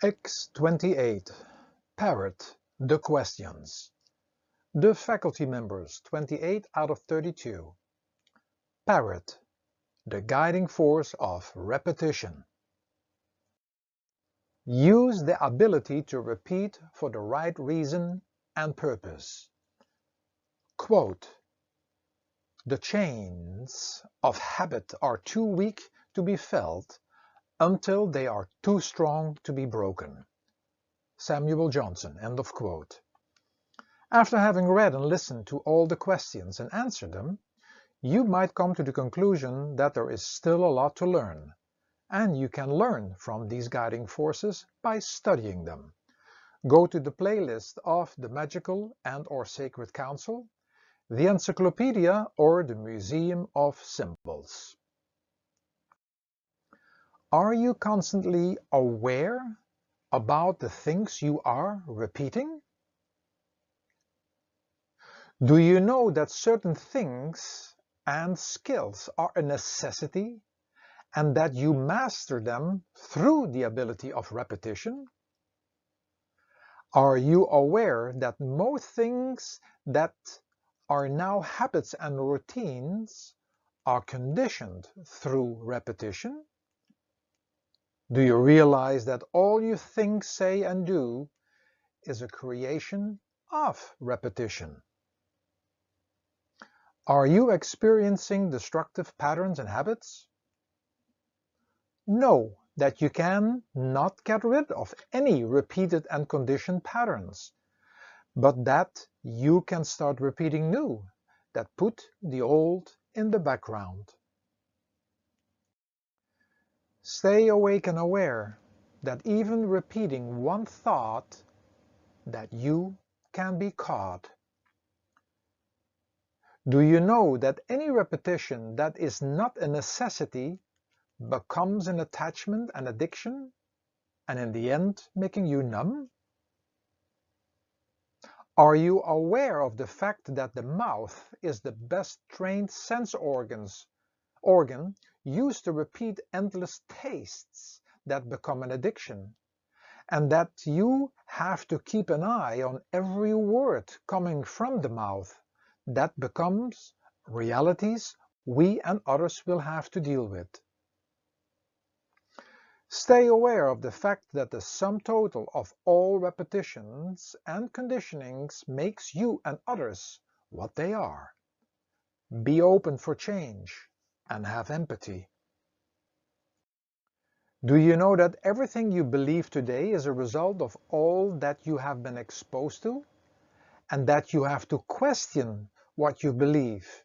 X28 Parrot the Questions. The faculty members 28 out of 32. Parrot, the guiding force of repetition. Use the ability to repeat for the right reason and purpose. Quote, "The chains of habit are too weak to be felt until they are too strong to be broken." Samuel Johnson, end of quote. After having read and listened to all the questions and answered them, you might come to the conclusion that there is still a lot to learn, and you can learn from these guiding forces by studying them. Go to the playlist of the Magical and/or Sacred Council, the Encyclopedia, or the Museum of Symbols. Are you constantly aware about the things you are repeating? Do you know that certain things and skills are a necessity and that you master them through the ability of repetition? Are you aware that most things that are now habits and routines are conditioned through repetition? Do you realize that all you think, say, and do is a creation of repetition? Are you experiencing destructive patterns and habits? Know that you can not get rid of any repeated and conditioned patterns, but that you can start repeating new that put the old in the background. Stay awake and aware that even repeating one thought that you can be caught. Do you know that any repetition that is not a necessity becomes an attachment and addiction, and in the end making you numb? Are you aware of the fact that the mouth is the best trained sense organ used to repeat endless tastes that become an addiction, and that you have to keep an eye on every word coming from the mouth that becomes realities we and others will have to deal with? Stay aware of the fact that the sum total of all repetitions and conditionings makes you and others what they are. Be open for change and have empathy. Do you know that everything you believe today is a result of all that you have been exposed to, and that you have to question what you believe,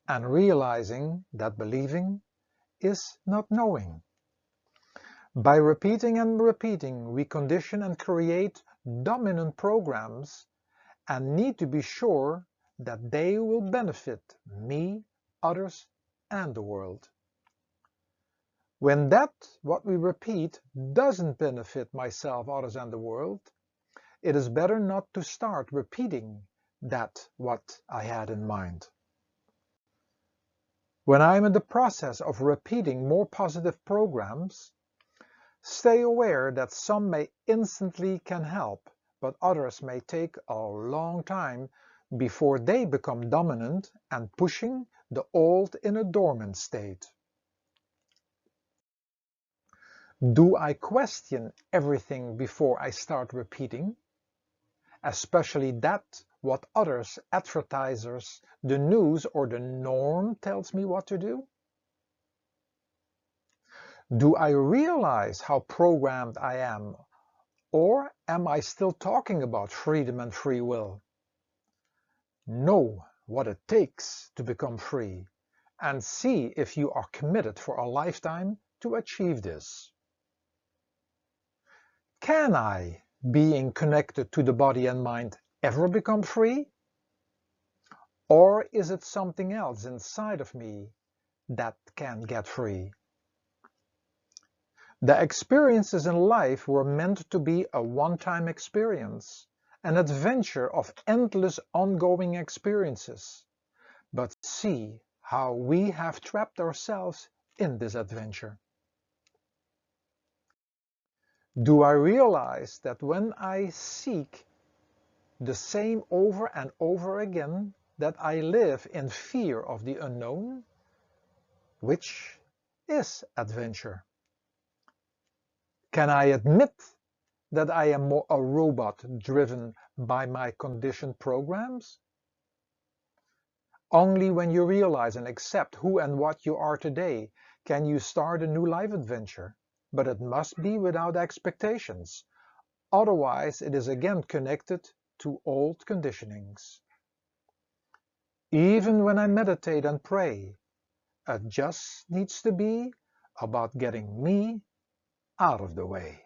and realizing that believing is not knowing? By repeating and repeating, we condition and create dominant programs and need to be sure that they will benefit me, others, and the world. When what we repeat doesn't benefit myself, others, and the world, it is better not to start repeating what I had in mind. When I'm in the process of repeating more positive programs, stay aware that some may instantly can help, but others may take a long time before they become dominant and pushing the old in a dormant state. Do I question everything before I start repeating? Especially what others, advertisers, the news, or the norm tells me what to do? Do I realize how programmed I am, or am I still talking about freedom and free will? Know what it takes to become free, and see if you are committed for a lifetime to achieve this. Can I, being connected to the body and mind, ever become free? Or is it something else inside of me that can get free? The experiences in life were meant to be a one-time experience, an adventure of endless ongoing experiences. But see how we have trapped ourselves in this adventure. Do I realize that when I seek the same over and over again, that I live in fear of the unknown, which is adventure? Can I admit that I am more a robot driven by my conditioned programs? Only when you realize and accept who and what you are today can you start a new life adventure. But it must be without expectations. Otherwise, it is again connected to old conditionings. Even when I meditate and pray, it just needs to be about getting me out of the way.